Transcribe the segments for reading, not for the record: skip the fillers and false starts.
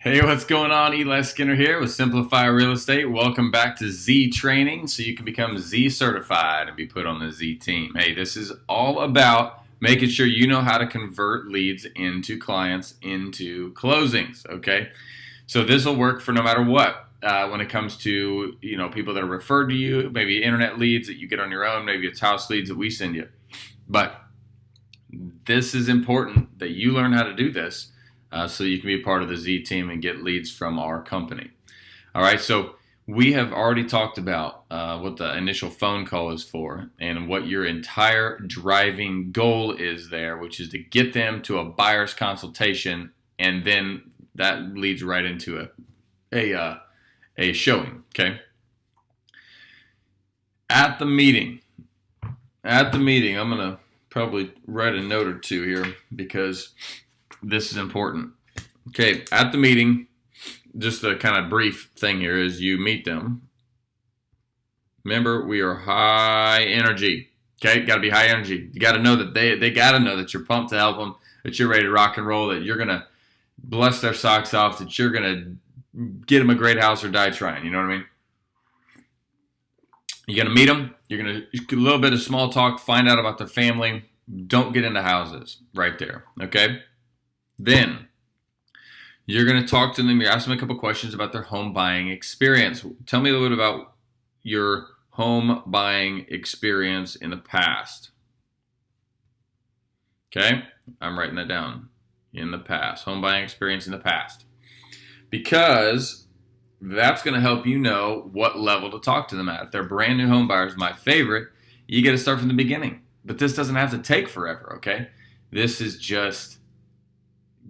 Hey, what's going on? Eli Skinner here with Simplify Real Estate. Welcome back to Z Training so you can become Z certified and be put on the Z team. Hey, this is all about making sure you know how to convert leads into clients into closings, okay? So this will work for no matter what. When it comes to, people that are referred to you, maybe internet leads that you get on your own, maybe it's house leads that we send you. But this is important that you learn how to do this so you can be part of the Z team and get leads from our company. All right, so we have already talked about what the initial phone call is for and what your entire driving goal is there, which is to get them to a buyer's consultation, and then that leads right into a showing, okay? At the meeting, I'm going to probably write a note or two here because this is important. Okay, at the meeting, just a kind of brief thing here is you meet them. Remember, we are high energy. Okay, got to be high energy. You got to know that they got to know that you're pumped to help them, that you're ready to rock and roll, that you're going to bless their socks off, that you're going to get them a great house or die trying. You know what I mean? You're going to meet them. You're going to a little bit of small talk, find out about their family. Don't get into houses right there, okay? Then you're going to talk to them. You ask them a couple questions about their home buying experience. Tell me a little bit about your home buying experience in the past. Okay? I'm writing that down. In the past. Home buying experience in the past. Because that's going to help you know what level to talk to them at. If they're brand new home buyers, my favorite, you got to start from the beginning. But this doesn't have to take forever, okay? This is just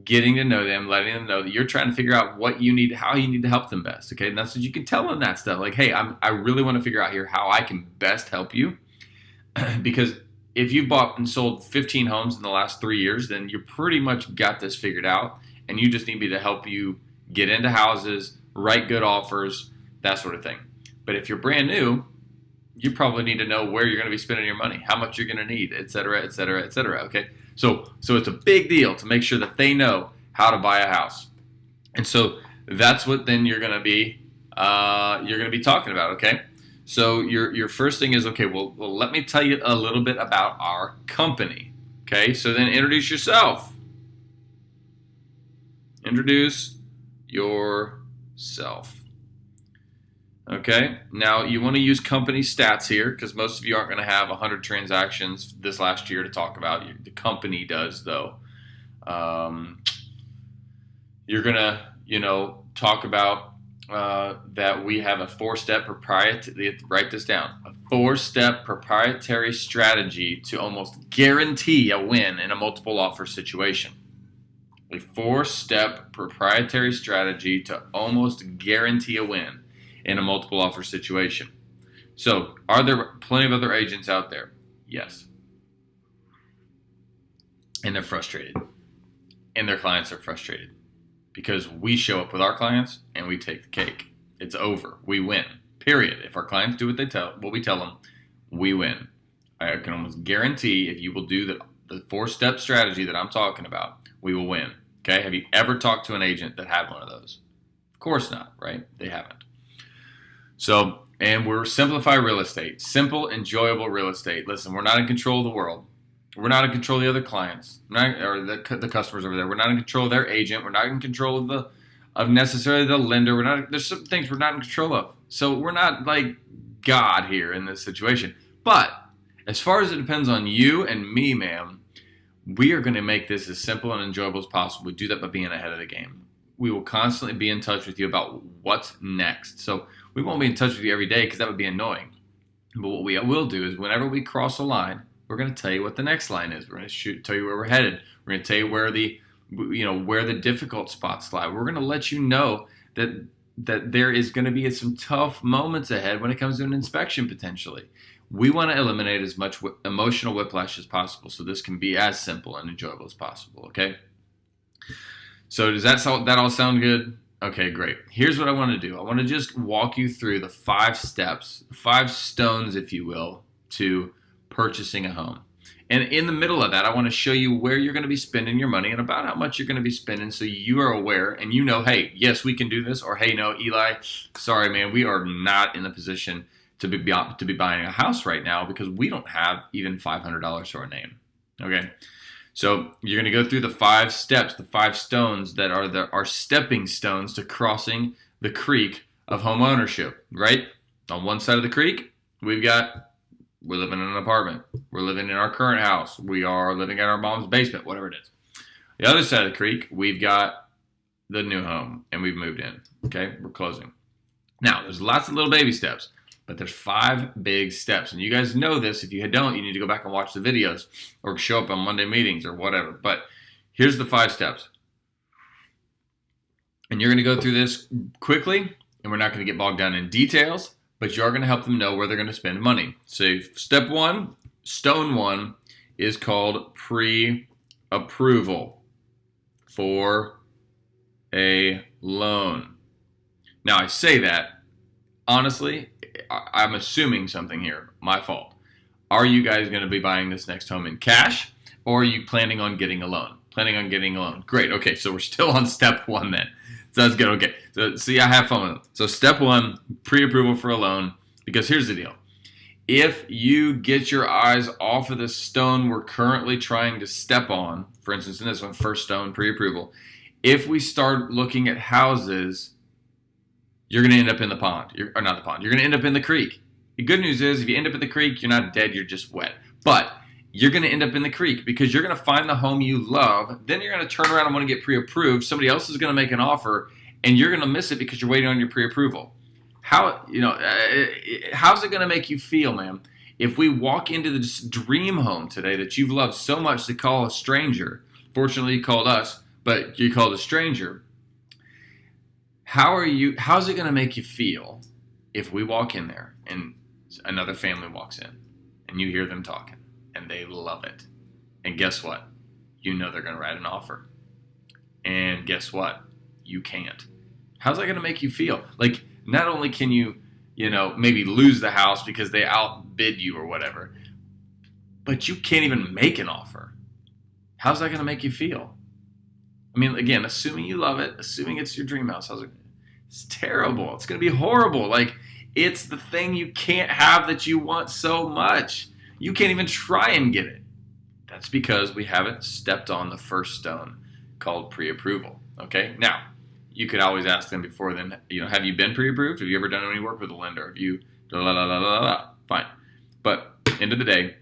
getting to know them, letting them know that you're trying to figure out what you need, how you need to help them best, okay? And that's what you can tell them that stuff. Like, hey, I really want to figure out here how I can best help you. Because if you've bought and sold 15 homes in the last 3 years, then you pretty much got this figured out. And you just need me to help you get into houses, write good offers, that sort of thing. But if you're brand new, you probably need to know where you're going to be spending your money, how much you're going to need, et cetera, et cetera, et cetera, okay? So it's a big deal to make sure that they know how to buy a house. And so that's what then you're going to be talking about, okay? So your first thing is, okay, well, let me tell you a little bit about our company, okay? So then introduce yourself. Introduce yourself. Okay, now you want to use company stats here because most of you aren't going to have 100 transactions this last year to talk about. The company does, though. You're going to, talk about that we have a 4-step proprietary, write this down, a 4-step proprietary strategy to almost guarantee a win in a multiple offer situation. A 4-step proprietary strategy to almost guarantee a win in a multiple offer situation. So, are there plenty of other agents out there? Yes. And they're frustrated. And their clients are frustrated. Because we show up with our clients and we take the cake. It's over. We win. Period. If our clients do what we tell them, we win. I can almost guarantee if you will do the 4-step strategy that I'm talking about, we will win. Okay? Have you ever talked to an agent that had one of those? Of course not, right? They haven't. So, and we're Simplify Real Estate. Simple, enjoyable real estate. Listen, we're not in control of the world. We're not in control of the other clients, or the customers over there. We're not in control of their agent. We're not in control of necessarily the lender. There's some things we're not in control of. So we're not like God here in this situation. But as far as it depends on you and me, ma'am, we are going to make this as simple and enjoyable as possible. We do that by being ahead of the game. We will constantly be in touch with you about what's next. So we won't be in touch with you every day because that would be annoying. But what we will do is whenever we cross a line, we're going to tell you what the next line is. We're going to tell you where we're headed. We're going to tell you where the difficult spots lie. We're going to let you know that there is going to be some tough moments ahead when it comes to an inspection potentially. We want to eliminate as much emotional whiplash as possible so this can be as simple and enjoyable as possible, okay? So does that all sound good? Okay, great. Here's what I want to do. I want to just walk you through the 5 steps, 5 stones, if you will, to purchasing a home. And in the middle of that, I want to show you where you're going to be spending your money and about how much you're going to be spending so you are aware and you know, hey, yes, we can do this. Or, hey, no, Eli, sorry, man, we are not in the position to be buying a house right now because we don't have even $500 to our name. Okay? So you're going to go through the 5 steps, the 5 stones that are our stepping stones to crossing the creek of home ownership, right? On one side of the creek, we're living in an apartment. We're living in our current house. We are living in our mom's basement, whatever it is. The other side of the creek, we've got the new home, and we've moved in. Okay, we're closing. Now, there's lots of little baby steps, but there's 5 big steps. And you guys know this. If you don't, you need to go back and watch the videos or show up on Monday meetings or whatever. But here's the 5 steps. And you're going to go through this quickly, and we're not going to get bogged down in details, but you are going to help them know where they're going to spend money. So step 1, stone 1, is called pre-approval for a loan. Now, I say that, honestly, I'm assuming something here. My fault. Are you guys going to be buying this next home in cash, or are you planning on getting a loan? Planning on getting a loan. Great. Okay, so we're still on step 1 then. So that's good. Okay. So see, I have fun with them. So step 1, pre-approval for a loan, because here's the deal. If you get your eyes off of the stone we're currently trying to step on, for instance, in this one, first stone, pre-approval, if we start looking at houses, you're going to end up in the pond. Or not the pond. You're going to end up in the creek. The good news is if you end up in the creek, you're not dead, you're just wet. But you're going to end up in the creek because you're going to find the home you love. Then you're going to turn around and want to get pre-approved. Somebody else is going to make an offer, and you're going to miss it because you're waiting on your pre-approval. How's it going to make you feel, man, if we walk into this dream home today that you've loved so much to call a stranger? Fortunately, you called us, but you called a stranger. How's it going to make you feel if we walk in there and another family walks in and you hear them talking and they love it? And guess what? You know they're going to write an offer. And guess what? You can't. How's that going to make you feel? Like, not only can you, maybe lose the house because they outbid you or whatever, but you can't even make an offer. How's that going to make you feel? I mean, again, assuming you love it, assuming it's your dream house, it's terrible. It's going to be horrible. Like, it's the thing you can't have that you want so much. You can't even try and get it. That's because we haven't stepped on the first stone called pre-approval. Okay? Now, you could always ask them before then, have you been pre-approved? Have you ever done any work with a lender? Have you, fine. But end of the day,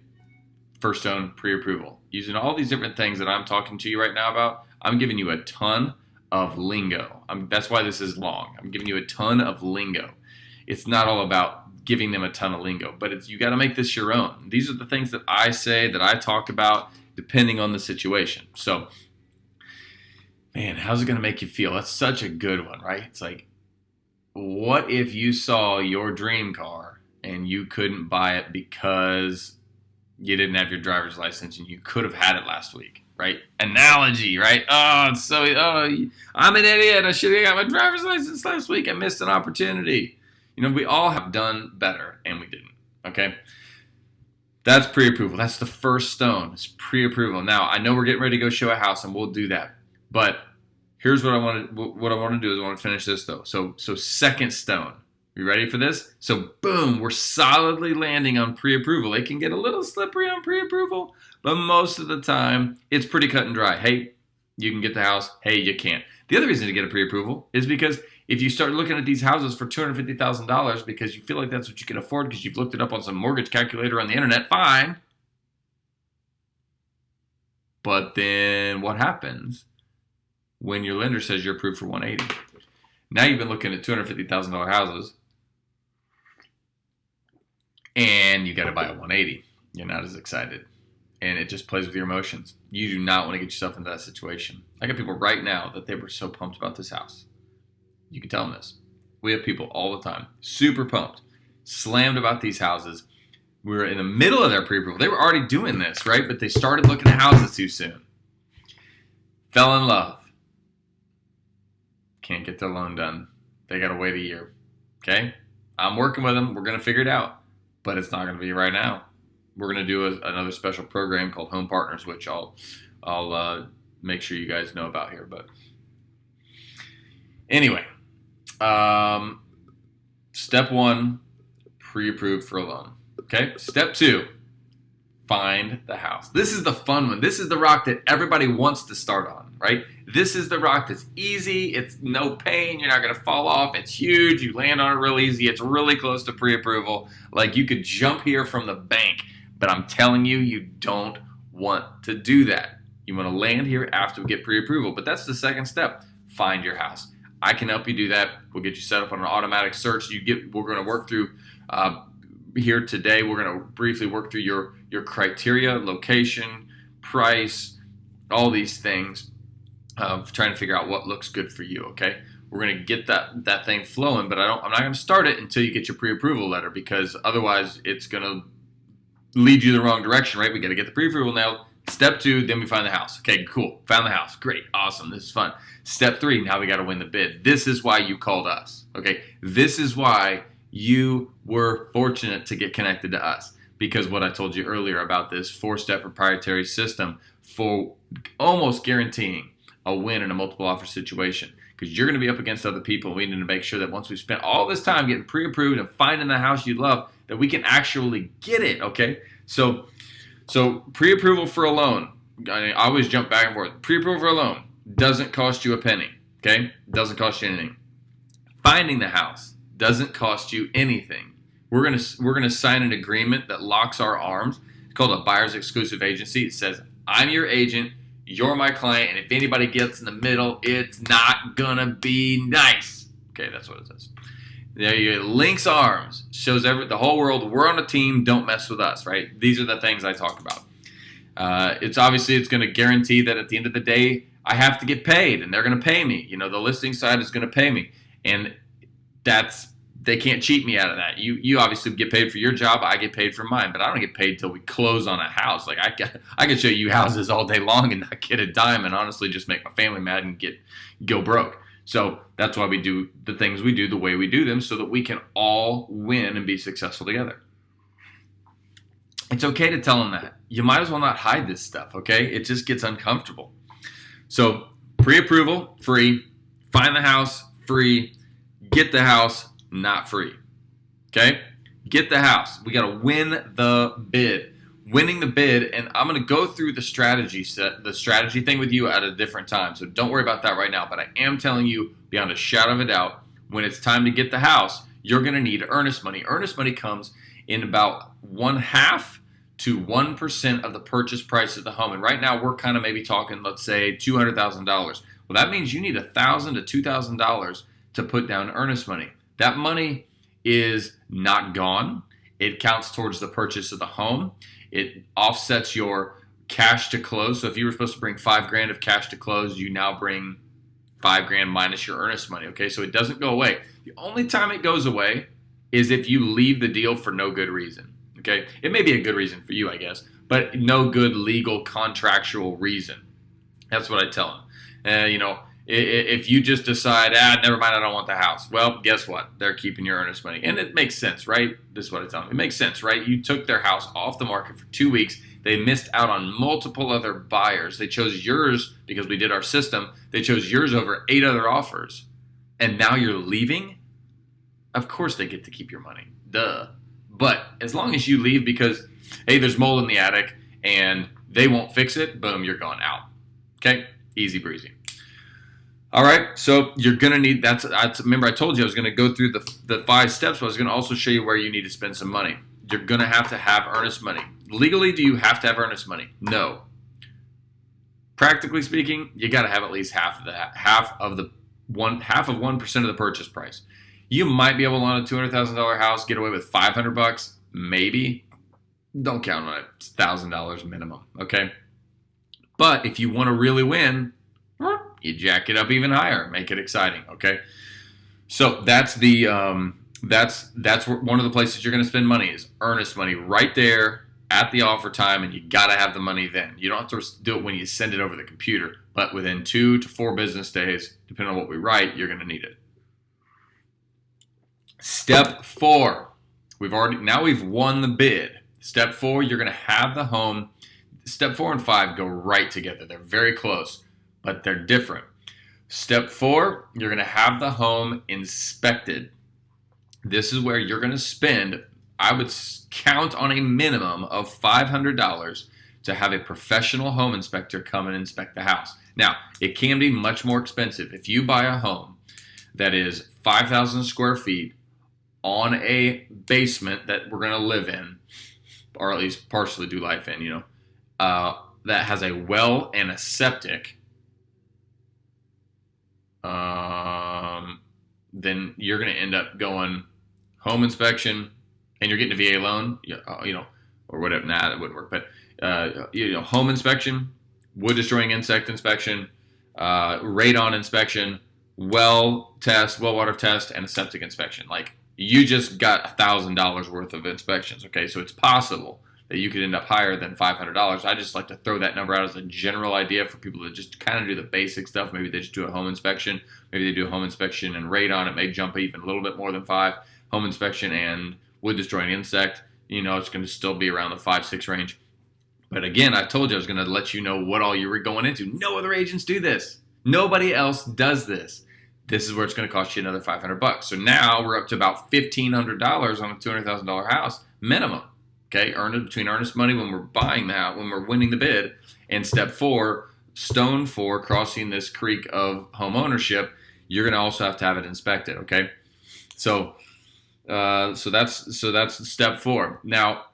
first stone, pre-approval. Using all these different things that I'm talking to you right now about, I'm giving you a ton of lingo. That's why this is long. I'm giving you a ton of lingo. It's not all about giving them a ton of lingo, but you got to make this your own. These are the things that I say, that I talk about, depending on the situation. So, man, how's it going to make you feel? That's such a good one, right? It's like, what if you saw your dream car and you couldn't buy it because you didn't have your driver's license and you could have had it last week, right? Analogy, right? I'm an idiot. I should have got my driver's license last week. I missed an opportunity. We all have done better and we didn't, okay? That's pre-approval. That's the first stone. It's pre-approval. Now, I know we're getting ready to go show a house and we'll do that. But here's what I want to do is I want to finish this though. So second stone. You ready for this? So boom, we're solidly landing on pre-approval. It can get a little slippery on pre-approval, but most of the time it's pretty cut and dry. Hey, you can get the house. Hey, you can't. The other reason to get a pre-approval is because if you start looking at these houses for $250,000 because you feel like that's what you can afford because you've looked it up on some mortgage calculator on the internet, fine. But then what happens when your lender says you're approved for $180? Now you've been looking at $250,000 houses and you got to buy a $180. You're not as excited. And it just plays with your emotions. You do not want to get yourself into that situation. I got people right now that they were so pumped about this house. You can tell them this. We have people all the time, super pumped, slammed about these houses. We were in the middle of their pre-approval. They were already doing this, right? But they started looking at houses too soon. Fell in love. Can't get their loan done. They got to wait a year. Okay? I'm working with them. We're going to figure it out. But it's not going to be right now. we're going to do another special program called Home Partners, which I'll make sure you guys know about here. But anyway, step 1, pre-approved for a loan. Okay. Step 2, find the house. This is the fun one. This is the rock that everybody wants to start on, right? This is the rock that's easy. It's no pain. You're not going to fall off. It's huge. You land on it real easy. It's really close to pre-approval. Like, you could jump here from the bank, but I'm telling you, you don't want to do that. You want to land here after we get pre-approval, but that's the second step. Find your house. I can help you do that. We'll get you set up on an automatic search. We're going to work through here today. We're going to briefly work through your criteria, location, price, all these things of trying to figure out what looks good for you. Okay, we're going to get that thing flowing, but I'm not going to start it until you get your pre-approval letter, because otherwise it's going to lead you the wrong direction, right? We got to get the pre-approval now. Step 2, then we find the house. Okay, cool. Found the house. Great. Awesome. This is fun. Step 3, now we got to win the bid. This is why you called us. Okay, this is why you were fortunate to get connected to us, because what I told you earlier about this 4-step proprietary system for almost guaranteeing a win in a multiple offer situation, because you're going to be up against other people. We need to make sure that once we've spent all this time getting pre-approved and finding the house you love, that we can actually get it. Okay, so pre-approval for a loan, I always jump back and forth. Pre-approval for a loan doesn't cost you a penny. Okay, doesn't cost you anything. Finding the house doesn't cost you anything. We're gonna sign an agreement that locks our arms. It's called a buyer's exclusive agency. It says, I'm your agent, you're my client, and if anybody gets in the middle, it's not gonna be nice. Okay, that's what it says. There you go. Links arms, shows the whole world we're on a team. Don't mess with us, right? These are the things I talk about. It's going to guarantee that at the end of the day, I have to get paid, and they're going to pay me. You know, the listing side is going to pay me, and they can't cheat me out of that. You obviously get paid for your job. I get paid for mine, but I don't get paid till we close on a house. Like, I can show you houses all day long and not get a dime, and honestly just make my family mad and go broke. So that's why we do the things we do the way we do them, so that we can all win and be successful together. It's okay to tell them that. You might as well not hide this stuff, okay? It just gets uncomfortable. So pre-approval, free. Find the house, free. Get the house, not free. Okay? Get the house. We got to win the bid. Winning the bid, and I'm going to go through the strategy thing with you at a different time. So don't worry about that right now. But I am telling you, beyond a shadow of a doubt, when it's time to get the house, you're going to need earnest money. Earnest money comes in about 1/2 to 1% of the purchase price of the home. And right now we're kind of maybe talking, let's say $200,000. Well, that means you need $1,000 to $2,000 to put down earnest money. That money is not gone. It counts towards the purchase of the home. It offsets your cash to close. So if you were supposed to bring $5,000 of cash to close, you now bring $5,000 minus your earnest money. Okay, so it doesn't go away. The only time it goes away is if you leave the deal for no good reason. Okay, it may be a good reason for you, I guess, but no good legal contractual reason. That's what I tell them. If you just decide, never mind, I don't want the house. Well, guess what? They're keeping your earnest money. And it makes sense, right? This is what I tell them. It makes sense, right? You took their house off the market for 2 weeks. They missed out on multiple other buyers. They chose yours because we did our system. They chose yours over 8 other offers. And now you're leaving? Of course they get to keep your money. Duh. But as long as you leave because, hey, there's mold in the attic and they won't fix it, boom, you're going out. Okay? Easy breezy. All right, so you're going to need, remember I told you I was going to go through the 5 steps, but I was going to also show you where you need to spend some money. You're going to have earnest money. Legally, do you have to have earnest money? No. Practically speaking, you got to have at least half of 1% of the purchase price. You might be able to loan a $200,000 house, get away with $500, maybe. Don't count on it. It's $1,000 minimum, okay? But if you want to really win, you jack it up even higher, make it exciting, okay? So that's one of the places you're going to spend money is earnest money right there at the offer time, and you got to have the money then. You don't have to do it when you send it over the computer, but within 2 to 4 business days, depending on what we write, you're going to need it. Step 4, we've won the bid. Step 4, you're going to have the home. Step 4 and 5 go right together. They're very close, but they're different. Step 4, you're going to have the home inspected. This is where you're going to spend, I would count on a minimum of $500 to have a professional home inspector come and inspect the house. Now, it can be much more expensive. If you buy a home that is 5,000 square feet on a basement that we're going to live in, or at least partially do life in, that has a well and a septic, then you're going to end up going home inspection, and you're getting a VA loan, or whatever. Nah, that wouldn't work. But home inspection, wood destroying insect inspection, radon inspection, well water test, and a septic inspection. Like, you just got $1,000 worth of inspections. Okay, so it's possible that you could end up higher than $500. I just like to throw that number out as a general idea for people that just kind of do the basic stuff. Maybe they just do a home inspection. Maybe they do a home inspection and radon. It may jump even a little bit more than 5. Home inspection and wood destroying insect, it's going to still be around the 5-6 range. But again, I told you I was going to let you know what all you were going into. No other agents do this. Nobody else does this. This is where it's going to cost you another $500. So now we're up to about $1,500 on a $200,000 house minimum. Okay, between earnest money when we're buying that, when we're winning the bid, and step 4, stone 4, crossing this creek of home ownership, you're going to also have to have it inspected. Okay, so that's step 4. Now,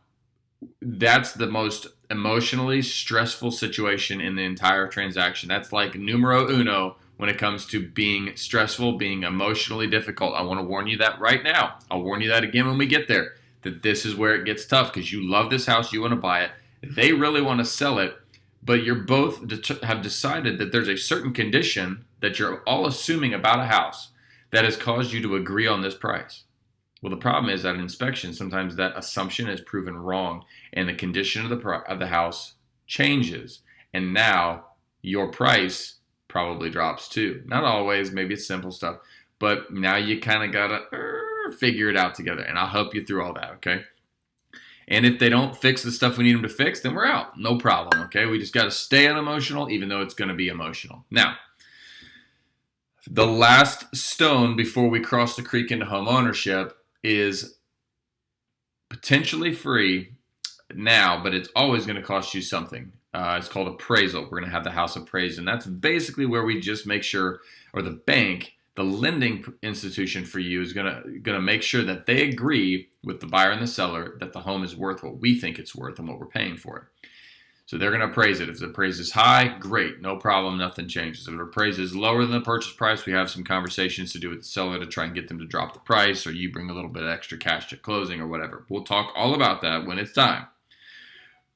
that's the most emotionally stressful situation in the entire transaction. That's like numero uno when it comes to being stressful, being emotionally difficult. I want to warn you that right now. I'll warn you that again when we get there, that this is where it gets tough, because you love this house, you want to buy it, they really want to sell it, but you're both have decided that there's a certain condition that you're all assuming about a house that has caused you to agree on this price. Well, the problem is that in inspection, sometimes that assumption is proven wrong, and the condition of the house changes, and now your price probably drops too. Not always, maybe it's simple stuff, but now you kind of gotta figure it out together, and I'll help you through all that, okay? And if they don't fix the stuff we need them to fix, then we're out. No problem, okay? We just got to stay unemotional, even though it's going to be emotional. Now, the last stone before we cross the creek into home ownership is potentially free now, but it's always going to cost you something. It's called appraisal. We're going to have the house appraised, and that's basically where we just make sure, or the bank, the lending institution for you is going to make sure that they agree with the buyer and the seller that the home is worth what we think it's worth and what we're paying for it. So they're going to appraise it. If the appraise is high, great, no problem, nothing changes. If the appraise is lower than the purchase price, we have some conversations to do with the seller to try and get them to drop the price, or you bring a little bit of extra cash at closing or whatever. We'll talk all about that when it's time.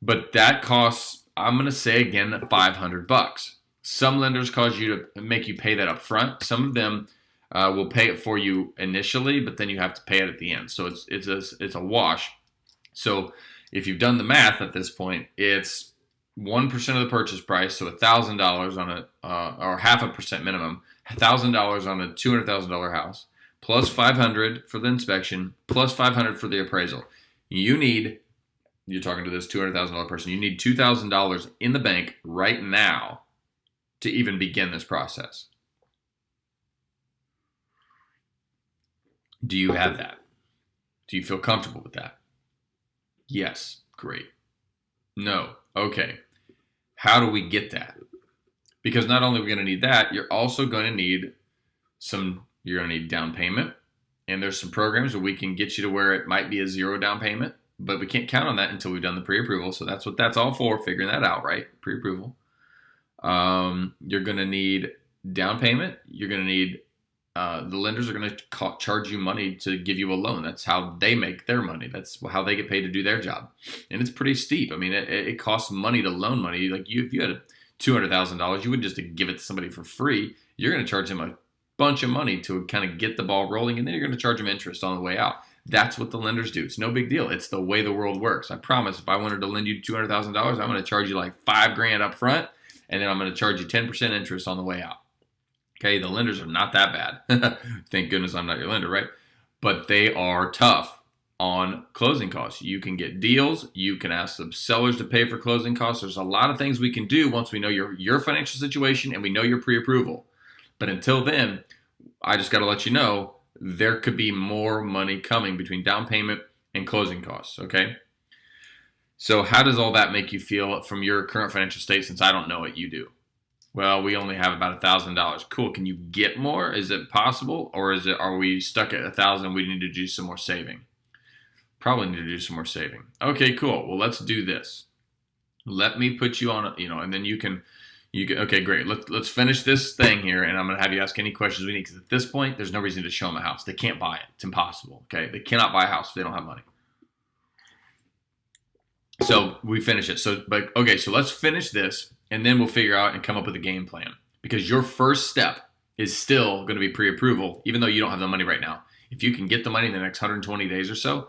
But that costs, I'm going to say again, $500. Some lenders cause you to make you pay that up front. Some of them will pay it for you initially, but then you have to pay it at the end. So it's a wash. So if you've done the math at this point, it's 1% of the purchase price, so $1,000 on or 0.5% minimum, $1,000 on a $200,000 house, plus $500 for the inspection, plus $500 for the appraisal. You're talking to this $200,000 person, you need $2,000 in the bank right now to even begin this process. Do you have that? Do you feel comfortable with that? Yes. Great. No. Okay. How do we get that? Because not only are we going to need that, you're also going to need you're going to need down payment. And there's some programs where we can get you to where it might be a 0 down payment, but we can't count on that until we've done the pre-approval. So that's what that's all for, figuring that out, right? Pre-approval. You're going to need down payment. You're going to need the lenders are going to charge you money to give you a loan. That's how they make their money. That's how they get paid to do their job. And it's pretty steep. I mean, it costs money to loan money. Like if you had $200,000, you wouldn't just give it to somebody for free. You're going to charge them a bunch of money to kind of get the ball rolling, and then you're going to charge them interest on the way out. That's what the lenders do. It's no big deal. It's the way the world works. I promise if I wanted to lend you $200,000, I'm going to charge you like $5,000 up front, and then I'm going to charge you 10% interest on the way out. Okay, the lenders are not that bad. Thank goodness I'm not your lender, right? But they are tough on closing costs. You can get deals. You can ask the sellers to pay for closing costs. There's a lot of things we can do once we know your financial situation and we know your pre-approval. But until then, I just got to let you know there could be more money coming between down payment and closing costs, okay? So how does all that make you feel from your current financial state since I don't know what you do? Well, we only have about $1,000. Cool. Can you get more? Is it possible? Or are we stuck at 1,000? We need to do some more saving. Probably need to do some more saving. Okay, cool. Well, let's do this. Let me put you on, and then you can, okay, great. Let's finish this thing here, and I'm going to have you ask any questions we need, because at this point, there's no reason to show them a house. They can't buy it. It's impossible, okay? They cannot buy a house if they don't have money. So we finish it. So let's finish this, and then we'll figure out and come up with a game plan, because your first step is still going to be pre-approval, even though you don't have the money right now. If you can get the money in the next 120 days or so,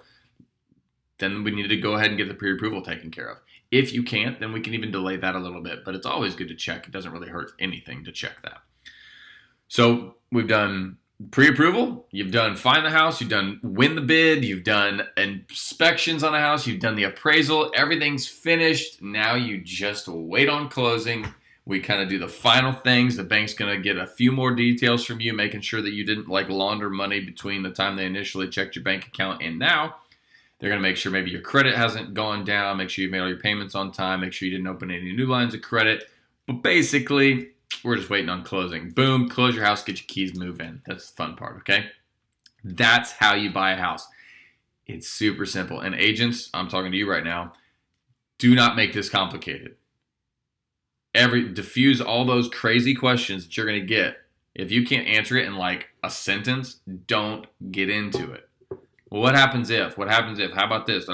then we need to go ahead and get the pre-approval taken care of. If you can't, then we can even delay that a little bit, but it's always good to check. It doesn't really hurt anything to check that. So we've done pre-approval, you've done find the house, you've done win the bid, you've done inspections on a house, you've done the appraisal, everything's finished. Now you just wait on closing. We kind of do the final things. The bank's going to get a few more details from you, making sure that you didn't launder money between the time they initially checked your bank account and now. They're going to make sure maybe your credit hasn't gone down, make sure you've made all your payments on time, make sure you didn't open any new lines of credit. But basically, we're just waiting on closing. Boom, close your house, get your keys, move in. That's the fun part, okay? That's how you buy a house. It's super simple. And agents, I'm talking to you right now, do not make this complicated. Diffuse all those crazy questions that you're going to get. If you can't answer it in a sentence, don't get into it. Well, what happens if? What happens if? How about this?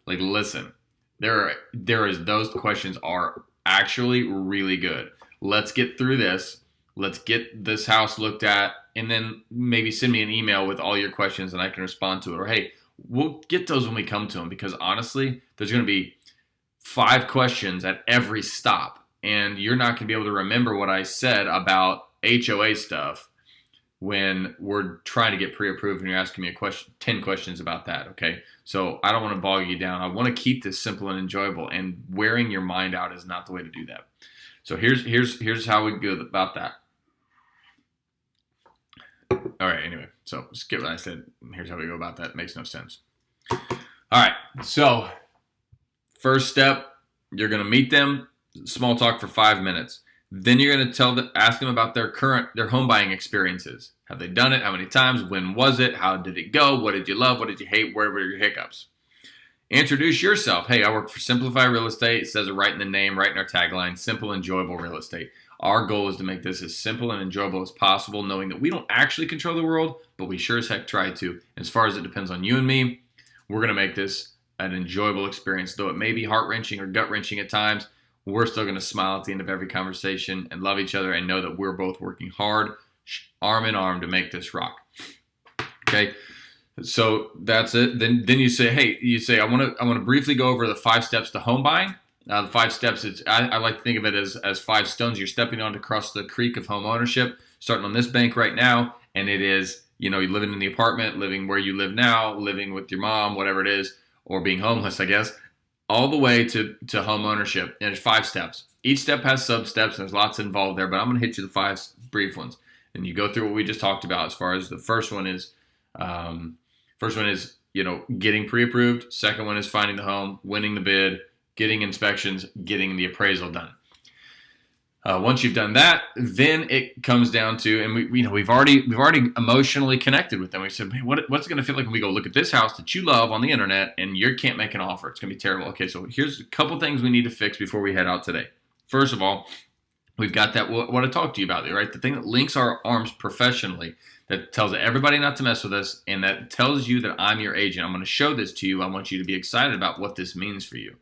Listen, those questions are actually really good. Let's get through this. Let's get this house looked at, and then maybe send me an email with all your questions and I can respond to it. Or, hey, we'll get those when we come to them, because honestly, there's going to be 5 questions at every stop, and you're not going to be able to remember what I said about HOA stuff when we're trying to get pre-approved and you're asking me 10 questions about that, okay? So I don't want to bog you down. I want to keep this simple and enjoyable, and wearing your mind out is not the way to do that. So here's how we go about that. All right, anyway, so skip what I said. Here's how we go about that. It makes no sense. All right, so first step, you're going to meet them, small talk for 5 minutes. Then you're going to ask them about their home buying experiences. Have they done it? How many times? When was it? How did it go? What did you love? What did you hate? Where were your hiccups? Introduce yourself. Hey, I work for Simplify Real Estate. It says it right in the name, right in our tagline, simple, enjoyable real estate. Our goal is to make this as simple and enjoyable as possible, knowing that we don't actually control the world, but we sure as heck try to. As far as it depends on you and me, we're going to make this an enjoyable experience. Though it may be heart-wrenching or gut-wrenching at times, we're still going to smile at the end of every conversation and love each other and know that we're both working hard, arm in arm, to make this rock. Okay, so that's it. Then you say, I want to briefly go over the 5 steps to home buying. The 5 steps, I like to think of it as 5 stones you're stepping on to cross the creek of home ownership, starting on this bank right now. And it is, you're living in the apartment, living where you live now, living with your mom, whatever it is, or being homeless, I guess, all the way to home ownership. And there's 5 steps. Each step has sub-steps, and there's lots involved there, but I'm going to hit you the 5 brief ones. And you go through what we just talked about as far as the first one is, getting pre-approved. Second one is finding the home, winning the bid, getting inspections, getting the appraisal done. Once you've done that, then it comes down to, and we've already emotionally connected with them. We said, hey, what's it going to feel like when we go look at this house that you love on the internet and you can't make an offer? It's going to be terrible. Okay, so here's a couple things we need to fix before we head out today. First of all, we've got that what I talked to you about, right? The thing that links our arms professionally, that tells everybody not to mess with us, and that tells you that I'm your agent. I'm going to show this to you. I want you to be excited about what this means for you.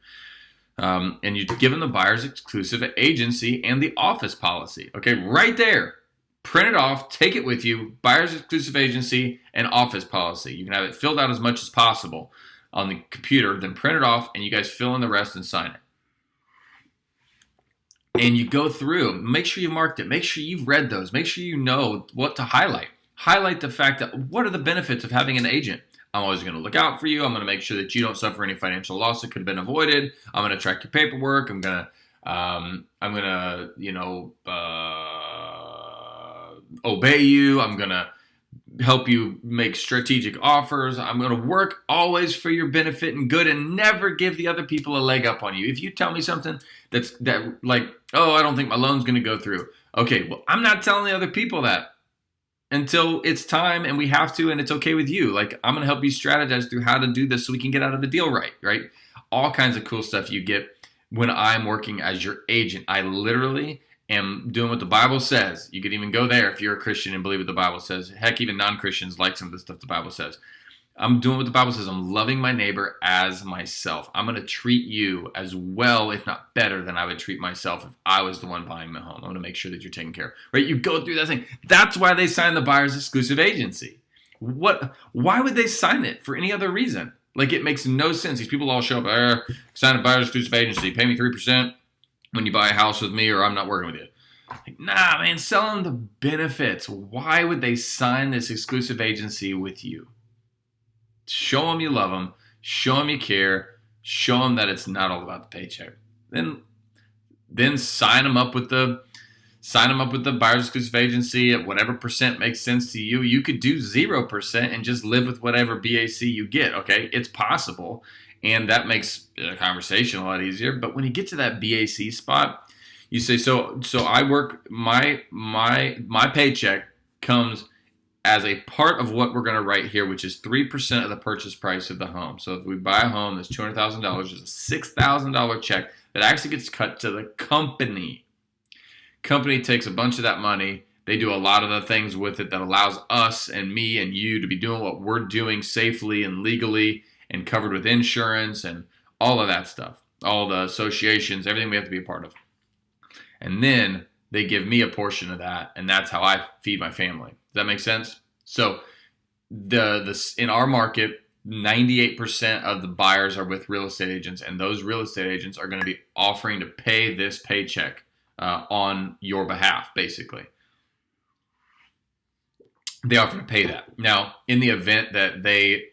And you've given the buyer's exclusive agency and the office policy. Okay, right there. Print it off, take it with you, buyer's exclusive agency and office policy. You can have it filled out as much as possible on the computer, then print it off, and you guys fill in the rest and sign it. And you go through, make sure you marked it, make sure you've read those, make sure you know what to highlight. Highlight the fact that what are the benefits of having an agent? I'm always going to look out for you. I'm going to make sure that you don't suffer any financial loss that could have been avoided. I'm going to track your paperwork. I'm going to, obey you. I'm going to help you make strategic offers. I'm going to work always for your benefit and good and never give the other people a leg up on you. If you tell me something oh, I don't think my loan's going to go through. Okay, well, I'm not telling the other people that until it's time and we have to, and it's okay with you. Like, I'm going to help you strategize through how to do this so we can get out of the deal right? All kinds of cool stuff you get when I'm working as your agent. I literally am doing what the Bible says. You could even go there if you're a Christian and believe what the Bible says. Heck, even non-Christians like some of the stuff the Bible says. I'm doing what the Bible says. I'm loving my neighbor as myself. I'm going to treat you as well, if not better, than I would treat myself if I was the one buying the home. I'm going to make sure that you're taken care of. Right? You go through that thing. That's why they signed the buyer's exclusive agency. Why would they sign it for any other reason? Like, it makes no sense. These people all show up, sign a buyer's exclusive agency, pay me 3% when you buy a house with me, or I'm not working with you. Like, nah, man, sell them the benefits. Why would they sign this exclusive agency with you? Show them you love them. Show them you care. Show them that it's not all about the paycheck. Then sign them up with the buyer's exclusive agency at whatever percent makes sense to you. You could do 0% and just live with whatever BAC you get. Okay, it's possible, and that makes the conversation a lot easier. But when you get to that BAC spot, you say, so I work, my paycheck comes as a part of what we're going to write here, which is 3% of the purchase price of the home. So if we buy a home that's $200,000, there's a $6,000 check that actually gets cut to the company. Company takes a bunch of that money. They do a lot of the things with it that allows us and me and you to be doing what we're doing safely and legally and covered with insurance and all of that stuff, all the associations, everything we have to be a part of. And then they give me a portion of that, and that's how I feed my family. Does that make sense? So in our market, 98% of the buyers are with real estate agents, and those real estate agents are going to be offering to pay this paycheck on your behalf, basically. They offer to pay that. Now, in the event that they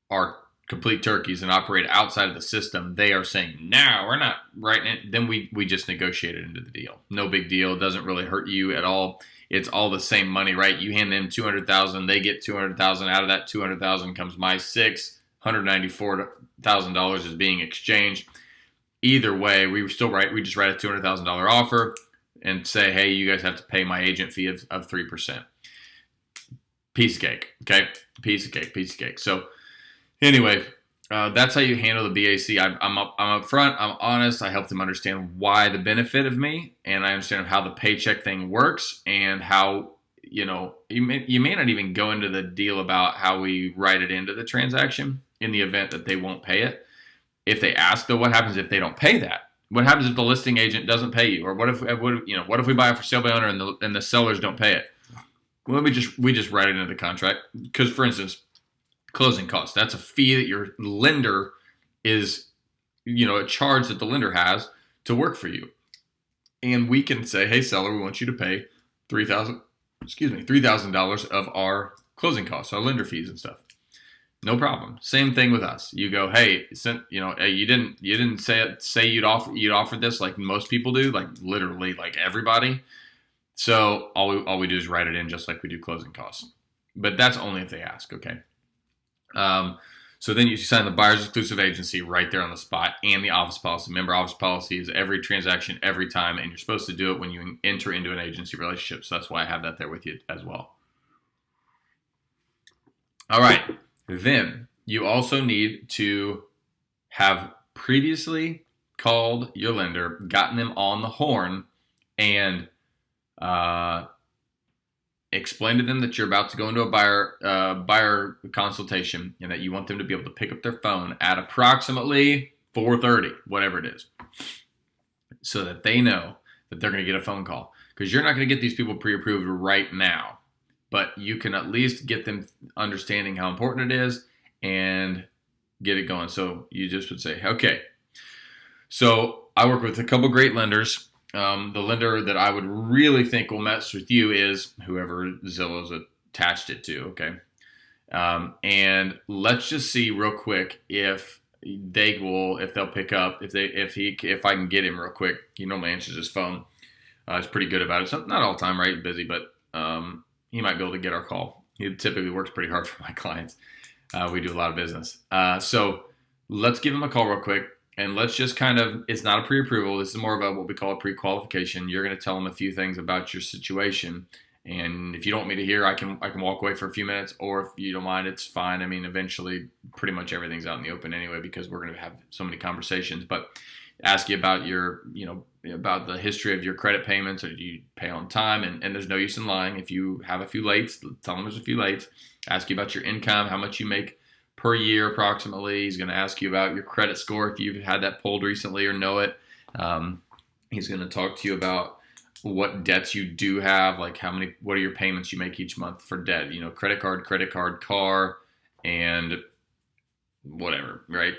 are complete turkeys and operate outside of the system, they are saying, no, we're not writing it. Then we just negotiate it into the deal. No big deal. It doesn't really hurt you at all. It's all the same money, right? You hand them $200,000, they get $200,000. Out of that $200,000 comes my $194,000 is being exchanged. Either way, we just write a $200,000 offer and say, hey, you guys have to pay my agent fee of 3%. Piece of cake, okay? Piece of cake. So anyway, that's how you handle the BAC. I'm up front. I'm honest. I help them understand why the benefit of me, and I understand how the paycheck thing works, and how you may not even go into the deal about how we write it into the transaction in the event that they won't pay it. If they ask, though, what happens if they don't pay that? What happens if the listing agent doesn't pay you, or what if we buy it for sale by owner and the sellers don't pay it? Well, we just write it into the contract because, for instance, closing costs. That's a fee that your lender is, a charge that the lender has to work for you. And we can say, hey, seller, we want you to pay $3,000 of our closing costs, our lender fees and stuff. No problem. Same thing with us. You go, hey, you didn't say you'd offer this like most people do, like literally like everybody. So all we do is write it in just like we do closing costs. But that's only if they ask, okay? So then you sign the buyer's exclusive agency right there on the spot, and the office policy. Remember, office policy is every transaction, every time, and you're supposed to do it when you enter into an agency relationship. So that's why I have that there with you as well. All right. Then you also need to have previously called your lender, gotten them on the horn, and explain to them that you're about to go into a buyer consultation, and that you want them to be able to pick up their phone at approximately 4:30, whatever it is, so that they know that they're going to get a phone call. Because you're not going to get these people pre-approved right now, but you can at least get them understanding how important it is and get it going. So you just would say, okay, so I work with a couple great lenders. The lender that I would really think will mess with you is whoever Zillow's attached it to, okay? And let's just see real quick if they'll pick up, if I can get him real quick. He normally answers his phone. He's pretty good about it. So not all the time, right? Busy, but he might be able to get our call. He typically works pretty hard for my clients. We do a lot of business. So let's give him a call real quick. And let's just it's not a pre-approval. This is more of what we call a pre-qualification. You're going to tell them a few things about your situation. And if you don't want me to hear, I can walk away for a few minutes. Or if you don't mind, it's fine. I mean, eventually, pretty much everything's out in the open anyway because we're going to have so many conversations. But ask you about about the history of your credit payments, or do you pay on time? And there's no use in lying. If you have a few lates, tell them there's a few lates. Ask you about your income, how much you make per year approximately. He's going to ask you about your credit score if you've had that pulled recently or know it. He's going to talk to you about what debts you do have, like what are your payments you make each month for debt, credit card, car, and whatever, right?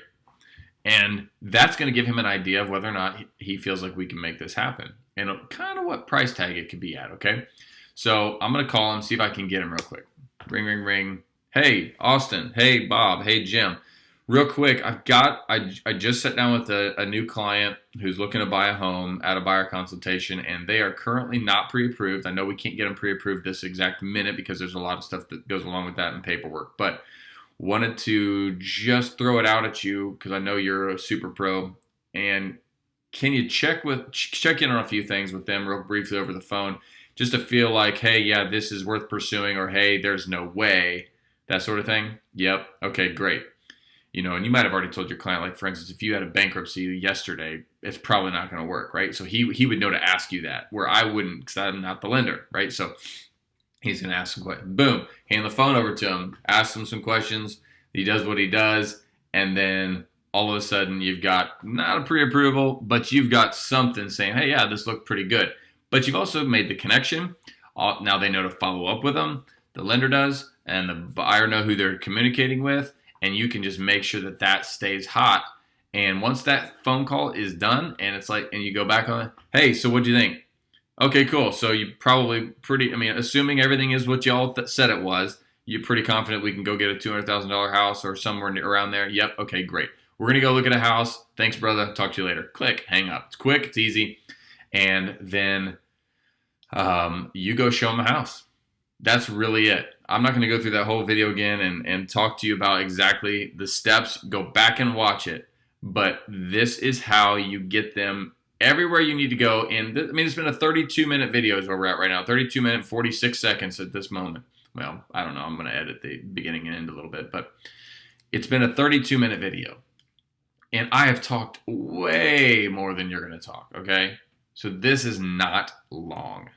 And that's going to give him an idea of whether or not he feels like we can make this happen and kind of what price tag it could be at, okay? So I'm going to call him, see if I can get him real quick. Ring, ring, ring. Hey, Austin. Hey, Bob. Hey, Jim. Real quick, I just sat down with a new client who's looking to buy a home at a buyer consultation, and they are currently not pre-approved. I know we can't get them pre-approved this exact minute because there's a lot of stuff that goes along with that in paperwork, but wanted to just throw it out at you because I know you're a super pro. And can you check in on a few things with them real briefly over the phone, just to feel like, hey, yeah, this is worth pursuing, or hey, there's no way, that sort of thing? Yep. Okay, great. And you might have already told your client, like, for instance, if you had a bankruptcy yesterday, it's probably not going to work, right? So he would know to ask you that, where I wouldn't, because I'm not the lender, right? So he's going to ask some questions. Boom, hand the phone over to him, ask him some questions. He does what he does, and then all of a sudden you've got not a pre-approval, but you've got something saying, hey, yeah, this looked pretty good. But you've also made the connection. Now they know to follow up with them. The lender does, and the buyer know who they're communicating with. And you can just make sure that stays hot. And once that phone call is done, and and you go back on it, hey, so what'd you think? Okay, cool. So you probably assuming everything is what y'all said it was, you're pretty confident we can go get a $200,000 house or somewhere around there. Yep. Okay, great. We're going to go look at a house. Thanks, brother. Talk to you later. Click, hang up. It's quick. It's easy. And then you go show them a house. That's really it. I'm not going to go through that whole video again and talk to you about exactly the steps. Go back and watch it. But this is how you get them everywhere you need to go. And it's been a 32-minute video is where we're at right now. 32 minutes, 46 seconds at this moment. Well, I don't know. I'm going to edit the beginning and end a little bit. But it's been a 32-minute video. And I have talked way more than you're going to talk, okay? So this is not long.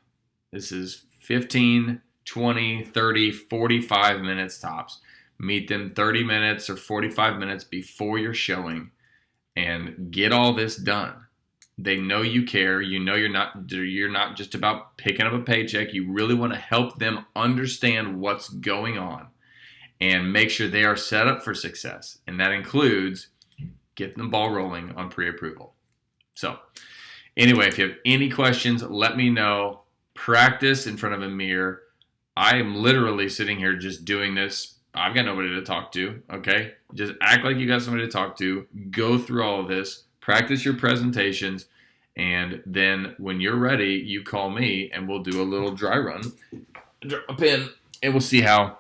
This is 15, 20, 30, 45 minutes tops. Meet them 30 minutes or 45 minutes before you're showing and get all this done. They know you care. You know you're not just about picking up a paycheck. You really want to help them understand what's going on and make sure they are set up for success. And that includes getting the ball rolling on pre-approval. So anyway, if you have any questions, let me know. Practice in front of a mirror. I am literally sitting here just doing this. I've got nobody to talk to, okay? Just act like you got somebody to talk to. Go through all of this. Practice your presentations. And then when you're ready, you call me and we'll do a little dry run. Drop in and we'll see how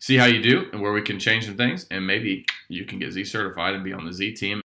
you do and where we can change some things. And maybe you can get Z certified and be on the Z team.